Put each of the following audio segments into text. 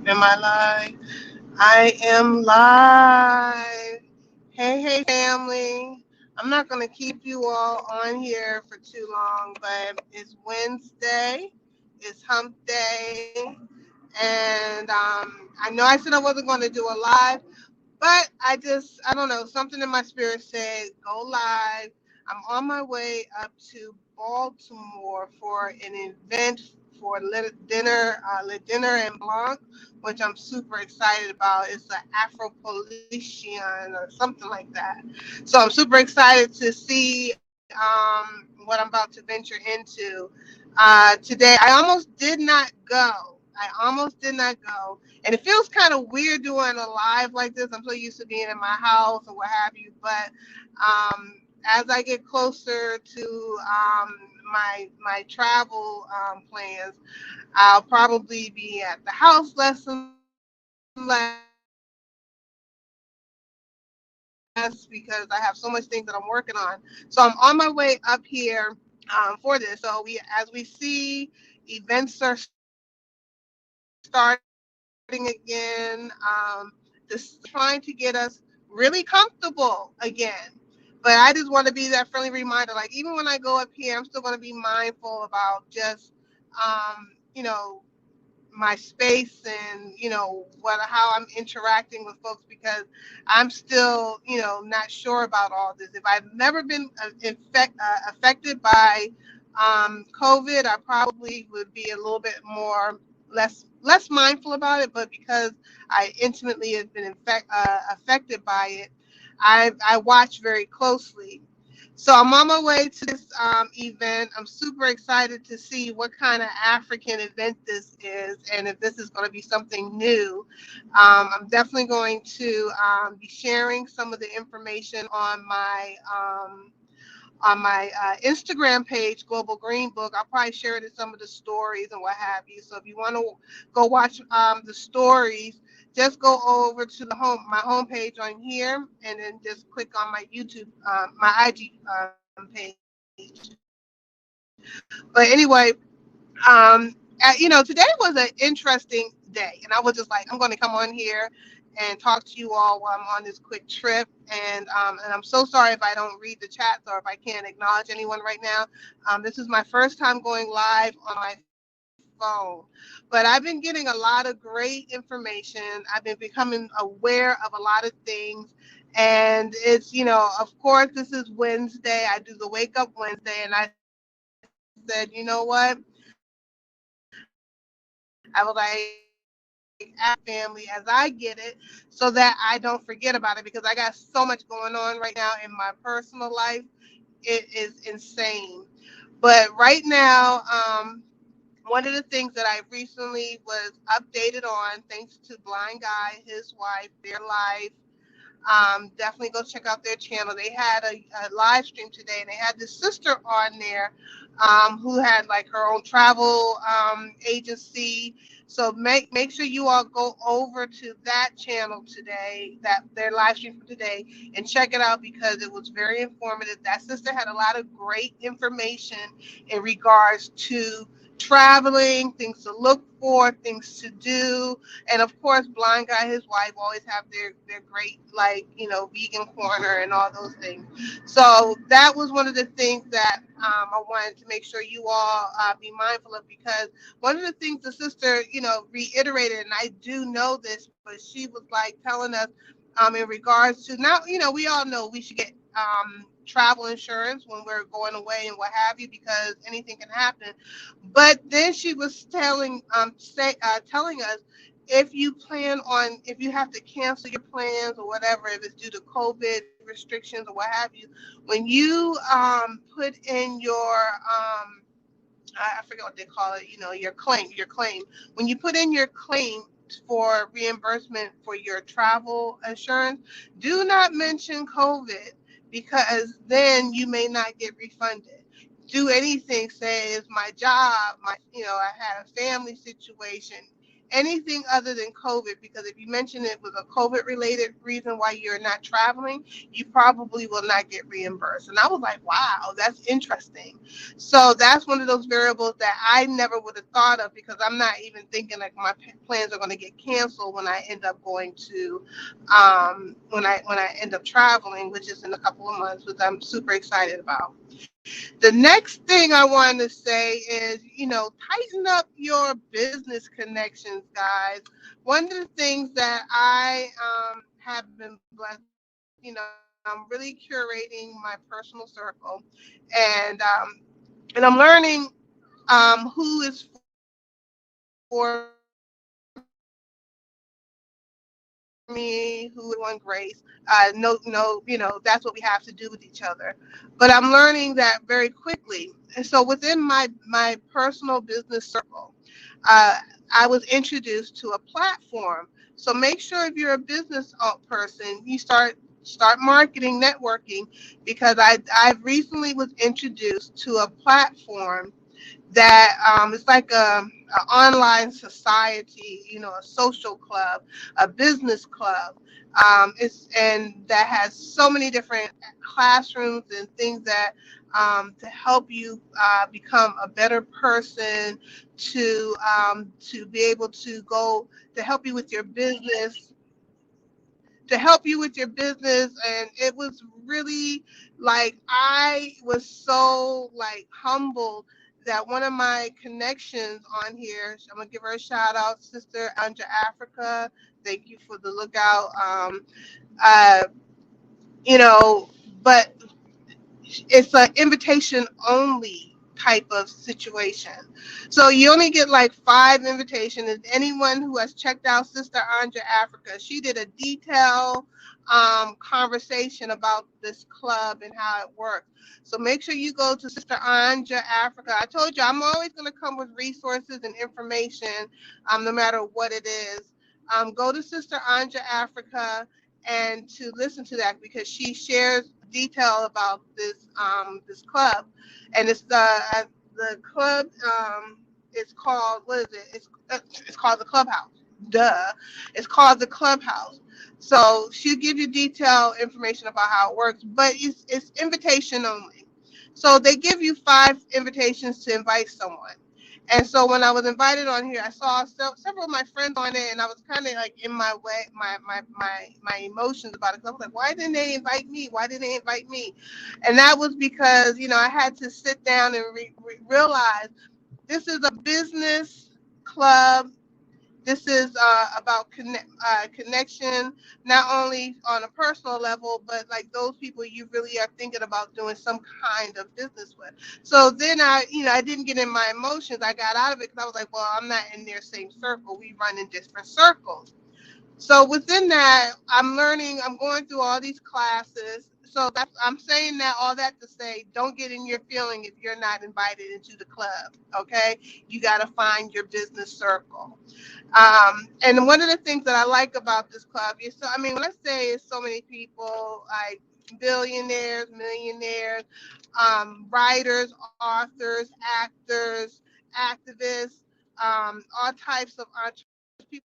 Am I live? I am live. Hey, family. I'm not going to keep you all on here for too long, but it's Wednesday. It's hump day. And I know I said I wasn't going to do a live, but I don't know, something in my spirit said go live. I'm on my way up to Baltimore for an event for Le Dinner and Blanc, which I'm super excited about. It's an Afro-Polynesian or something like that. So I'm super excited to see what I'm about to venture into today. I almost did not go. I almost did not go. And it feels kind of weird doing a live like this. I'm so used to being in my house or what have you. But as I get closer to my travel plans, I'll probably be at the house less and less because I have so much things that I'm working on. So I'm on my way up here for this. So as we see, events are starting again. The system is trying to get us really comfortable again. But I just want to be that friendly reminder. Like even when I go up here, I'm still going to be mindful about just, you know, my space and what how I'm interacting with folks because I'm still not sure about all this. If I've never been affected by COVID, I probably would be a little bit more less mindful about it. But because I intimately have been affected by it, I watch very closely. So I'm on my way to this event. I'm super excited to see what kind of African event this is, and if this is going to be something new. I'm definitely going to be sharing some of the information on my Instagram page, Global Green Book. I'll probably share it in some of the stories and what have you. So if you want to go watch the stories, just go over to my homepage on here, and then just click on my YouTube, my IG page. But anyway, today was an interesting day, and I was just like, I'm going to come on here and talk to you all while I'm on this quick trip. And I'm so sorry if I don't read the chats or if I can't acknowledge anyone right now. This is my first time going live on my phone, but I've been getting a lot of great information. I've been becoming aware of a lot of things. And it's, of course, this is Wednesday. I do the Wake Up Wednesday, and I said, I would like family as I get it so that I don't forget about it because I got so much going on right now in my personal life. It is insane. But right now, one of the things that I recently was updated on, thanks to Blind Guy, his wife, their life. Definitely go check out their channel. They had a live stream today, and they had this sister on there who had like her own travel agency. So make sure you all go over to that channel today, that their live stream for today, and check it out because it was very informative. That sister had a lot of great information in regards to traveling, things to look for, things to do, and of course, Blind Guy, his wife, always have their great like vegan corner and all those things. So that was one of the things that I wanted to make sure you all be mindful of because one of the things the sister reiterated, and I do know this, but she was like telling us in regards to now we all know we should get travel insurance when we're going away and what have you because anything can happen. But then she was telling us if you have to cancel your plans or whatever, if it's due to COVID restrictions or what have you, when you put in your I forget what they call it, your claim. When you put in your claim for reimbursement for your travel insurance, do not mention COVID because then you may not get refunded. Do anything, say it's my job, I had a family situation, anything other than COVID, because if you mention it was a COVID related reason why you're not traveling, you probably will not get reimbursed. And I was like, wow, that's interesting. So that's one of those variables that I never would have thought of, because I'm not even thinking like my plans are going to get canceled when I end up going to, when I end up traveling, which is in a couple of months, which I'm super excited about. The next thing I want to say is, tighten up your business connections, guys. One of the things that I have been blessed, I'm really curating my personal circle, and I'm learning who is for me, who is one grace. No, that's what we have to do with each other. But I'm learning that very quickly. And so within my personal business circle, uh, I was introduced to a platform. So make sure if you're a business person, you start marketing, networking, because I recently was introduced to a platform that it's like a online society, a social club, a business club. And that has so many different classrooms and things that to help you become a better person, to be able to go to help you with your business, and it was really like I was so like humbled that one of my connections on here, I'm gonna give her a shout out, Sister Anja Africa. Thank you for the lookout. Uh, you know, but it's an invitation only type of situation. So you only get like 5 invitations. And anyone who has checked out Sister Anja Africa, she did a detailed conversation about this club and how it works. So make sure you go to Sister Anja Africa. I told you I'm always going to come with resources and information, no matter what it is. Go to Sister Anja Africa and to listen to that, because she shares detail about this club, and it's the club is called, what is it? It's called the Clubhouse. Duh, it's called the Clubhouse. So she'll give you detailed information about how it works, but it's invitation only. So they give you 5 invitations to invite someone. And so when I was invited on here, I saw several of my friends on it, and I was kind of like in my way, my emotions about it. 'Cause I was like, why didn't they invite me? Why didn't they invite me? And that was because, I had to sit down and realize this is a business club. This is about connection, not only on a personal level, but like those people you really are thinking about doing some kind of business with. So then I didn't get in my emotions. I got out of it because I was like, well, I'm not in their same circle. We run in different circles. So within that, I'm learning, I'm going through all these classes. So I'm saying that, all that to say, don't get in your feeling if you're not invited into the club. Okay. You got to find your business circle. And one of the things that I like about this club is, so I mean, when I say it's so many people, like billionaires, millionaires, writers, authors, actors, activists, all types of entrepreneurs, people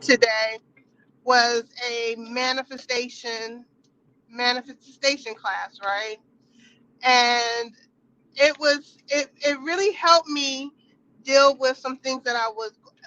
today was a manifestation class, right? And it really helped me deal with some things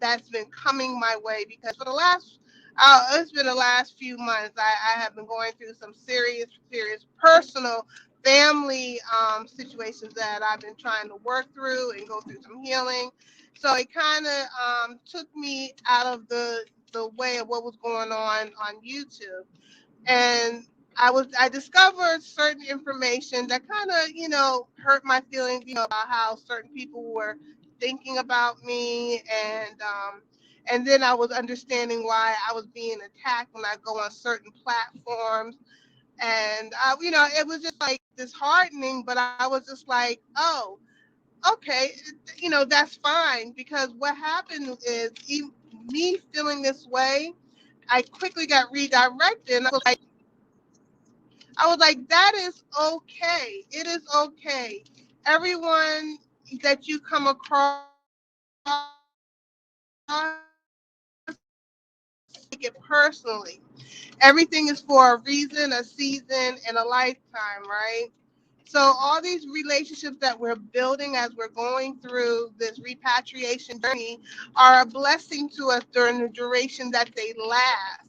that's been coming my way, because for the last it's been the last few months, I have been going through some serious personal family situations that I've been trying to work through and go through some healing. So it kind of took me out of the way of what was going on YouTube. And I discovered certain information that kind of hurt my feelings, about how certain people were thinking about me, and then I was understanding why I was being attacked when I go on certain platforms. And it was just like disheartening, but I was just like, oh, okay, that's fine, because what happened is, me feeling this way, I quickly got redirected, and I was like, that is okay. It is okay. Everyone that you come across, take it personally. Everything is for a reason, a season, and a lifetime, right? So all these relationships that we're building as we're going through this repatriation journey are a blessing to us during the duration that they last.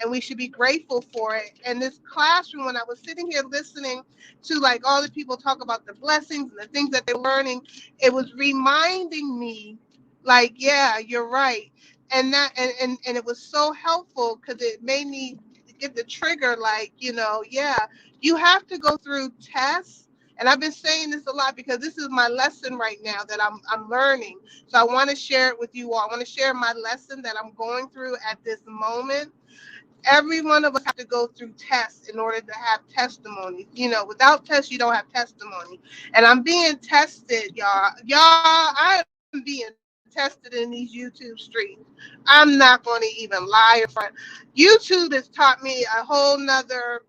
And we should be grateful for it. And this classroom, when I was sitting here listening to like all the people talk about the blessings and the things that they're learning, it was reminding me, like, yeah, you're right. And it was so helpful, because it made me get the trigger, like, yeah, you have to go through tests. And I've been saying this a lot, because this is my lesson right now that I'm learning. So I want to share it with you all. I want to share my lesson that I'm going through at this moment. Every one of us have to go through tests in order to have testimony. Without tests, you don't have testimony. And I'm being tested, y'all. I am being tested in these YouTube streets. I'm not going to even lie in front. YouTube has taught me a whole nother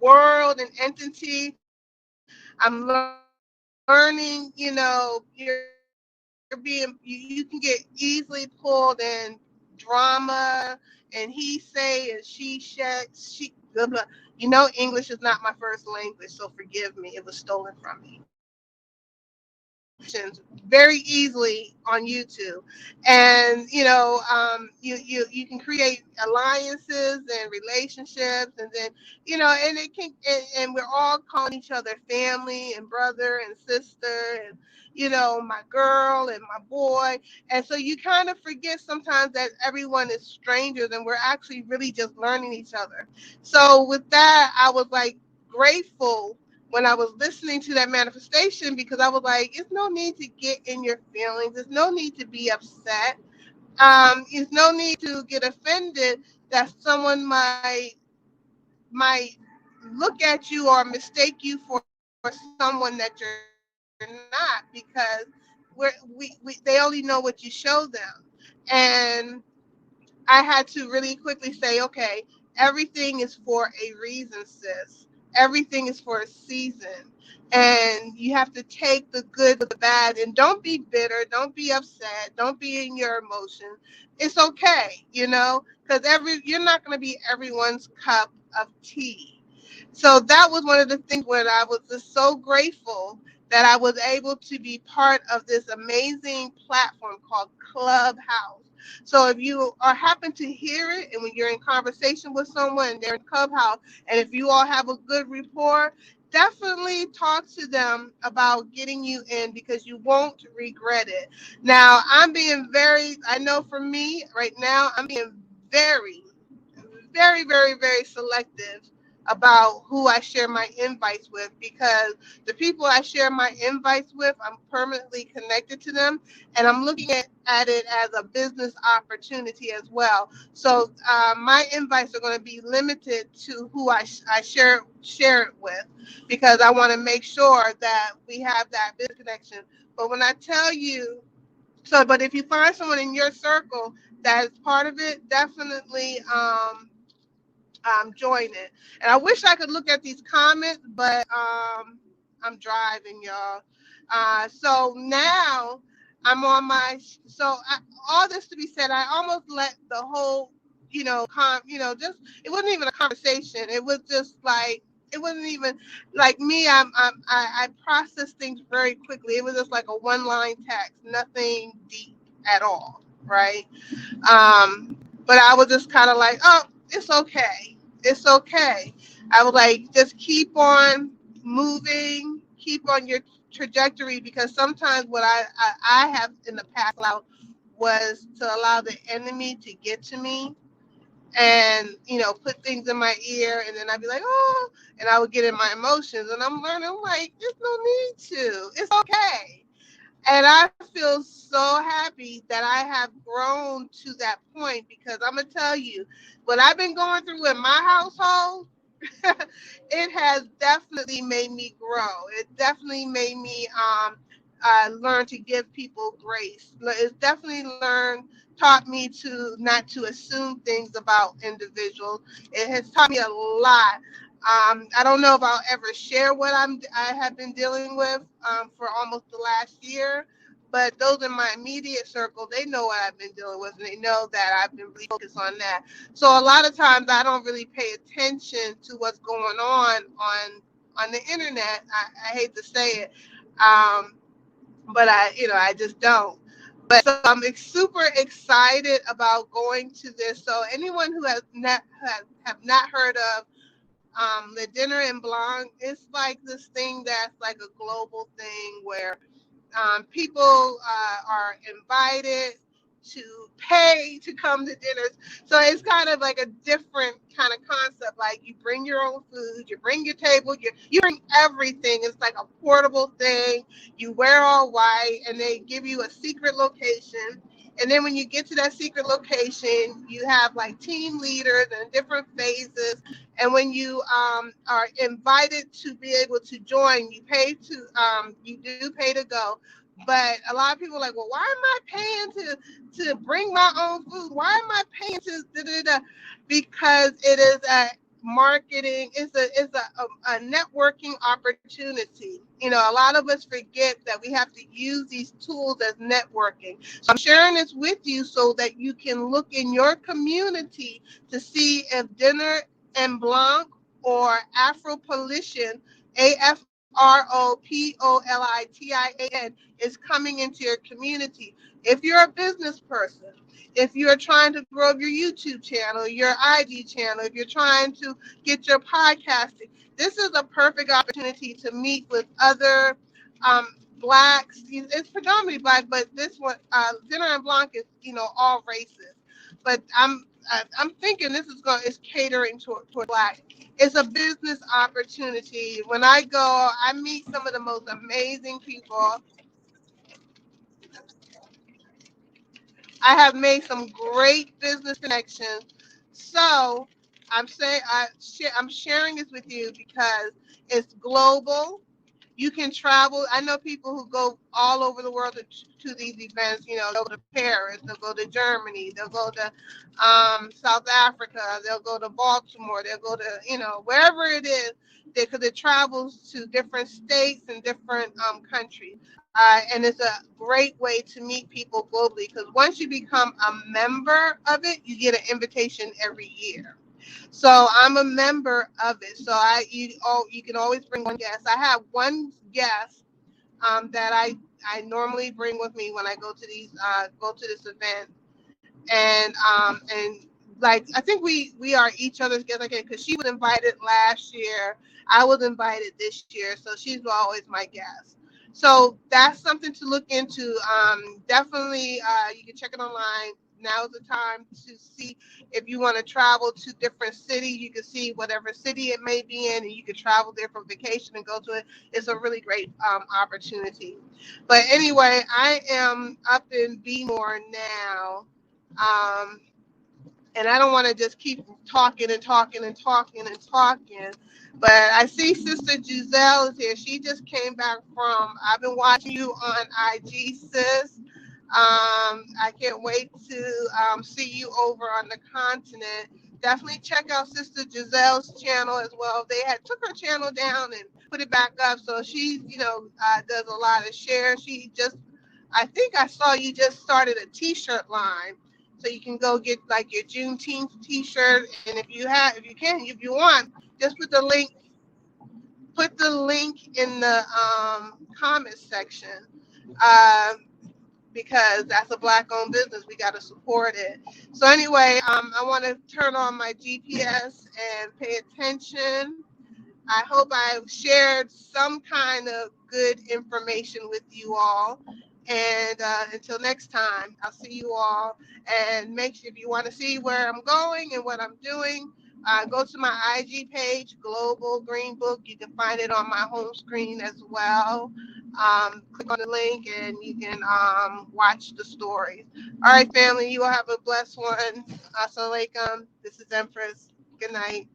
world and entity. I'm learning, you can get easily pulled in drama, and he say and she blah, blah. English is not my first language, so forgive me. It was stolen from me. Very easily on YouTube, and you can create alliances and relationships, and then and it can, and we're all calling each other family and brother and sister, and my girl and my boy. And so you kind of forget sometimes that everyone is strangers, and we're actually really just learning each other. So with that, I was like grateful when I was listening to that manifestation, because I was like, there's no need to get in your feelings. There's no need to be upset. There's no need to get offended that someone might look at you or mistake you for someone that you're not, because they only know what you show them. And I had to really quickly say, okay, everything is for a reason, sis. Everything is for a season. And you have to take the good with the bad, and don't be bitter. Don't be upset. Don't be in your emotions. It's okay, because you're not going to be everyone's cup of tea. So that was one of the things where I was just so grateful that I was able to be part of this amazing platform called Clubhouse. So if you are happen to hear it, and when you're in conversation with someone, they're in Clubhouse, and if you all have a good rapport, definitely talk to them about getting you in, because you won't regret it. Now, I know for me right now, I'm being very, very, very, very selective about who I share my invites with, because the people I share my invites with, I'm permanently connected to them, and I'm looking at it as a business opportunity as well. So my invites are going to be limited to who I share it with, because I want to make sure that we have that business connection. But when I tell you, but if you find someone in your circle that is part of it, definitely join it. And I wish I could look at these comments, but I'm driving, y'all. So now I'm on all this to be said, I almost let the whole, just, it wasn't even a conversation. It was just like, it wasn't even like me. I process things very quickly. It was just like a one-line text, nothing deep at all, right? But I was just kind of like, oh, it's okay. It's okay. I was like, just keep on moving, keep on your trajectory, because sometimes what I have in the past allowed was to allow the enemy to get to me, and put things in my ear, and then I'd be like, oh, and I would get in my emotions, and I'm learning, I'm like, there's no need to. It's okay. And I feel so happy that I have grown to that point, because I'm gonna tell you, what I've been going through in my household, it has definitely made me grow. It definitely made me learn to give people grace. It's definitely taught me to not to assume things about individuals. It has taught me a lot. I don't know if I'll ever share what I have been dealing with for almost the last year, but those in my immediate circle, they know what I've been dealing with, and they know that I've been really focused on that. So a lot of times I don't really pay attention to what's going on the internet. I hate to say it, um, but I just don't. But so I'm super excited about going to this. So anyone who have not heard of Le Dinner and Blanc, it's like this thing that's like a global thing where people are invited to pay to come to dinners. So it's kind of like a different kind of concept. Like, you bring your own food, you bring your table, you bring everything. It's like a portable thing. You wear all white, and they give you a secret location. And then when you get to that secret location, you have like team leaders and different phases. And when you are invited to be able to join, you do pay to go. But a lot of people are like, well, why am I paying to bring my own food? Why am I paying to da, da, da? Because it is a marketing, it's a networking opportunity. A lot of us forget that we have to use these tools as networking. So I'm sharing this with you so that you can look in your community to see if Dinner and Blanc or Afropolitan, AFROPOLITIAN, is coming into your community. If you're a business person, if you're trying to grow your YouTube channel, your IG channel, if you're trying to get your podcasting, this is a perfect opportunity to meet with other blacks. It's predominantly black, but this one, Dinner and Blanc, is all races. But I'm thinking this is catering toward black. It's a business opportunity. When I go, I meet some of the most amazing people. I have made some great business connections. So I'm sharing this with you because it's global. You can travel. I know people who go all over the world to these events. They'll go to Paris, they'll go to Germany, they'll go to South Africa, they'll go to Baltimore, they'll go to wherever it is, because it travels to different states and different countries. And it's a great way to meet people globally, because once you become a member of it, you get an invitation every year. So I'm a member of it. So you can always bring one guest. I have one guest that I normally bring with me when I go to this event, and like, I think we are each other's guests again, because she was invited last year. I was invited this year, so she's always my guest. So that's something to look into. Definitely, you can check it online. Now's the time to see if you want to travel to different cities. You can see whatever city it may be in, and you can travel there for vacation and go to it. It's a really great opportunity. But anyway, I am up in Bmore now. Um, and I don't want to just keep talking and talking and talking and talking. But I see Sister Giselle is here. She just came back from, I've been watching you on IG, sis. I can't wait to see you over on the continent. Definitely check out Sister Giselle's channel as well. They had took her channel down and put it back up. So she, does a lot of shares. I think I saw you just started a t-shirt line. So you can go get like your Juneteenth T-shirt, and if you want, just put the link in the comment section, uh, because that's a Black-owned business. We got to support it. So anyway, I want to turn on my GPS and pay attention. I hope I've shared some kind of good information with you all. And until next time, I'll see you all. And make sure, if you want to see where I'm going and what I'm doing, go to my IG page, Global Green Book. You can find it on my home screen as well. Click on the link and you can watch the stories. All right, family, you will have a blessed one. Assalamualaikum. This is Empress. Good night.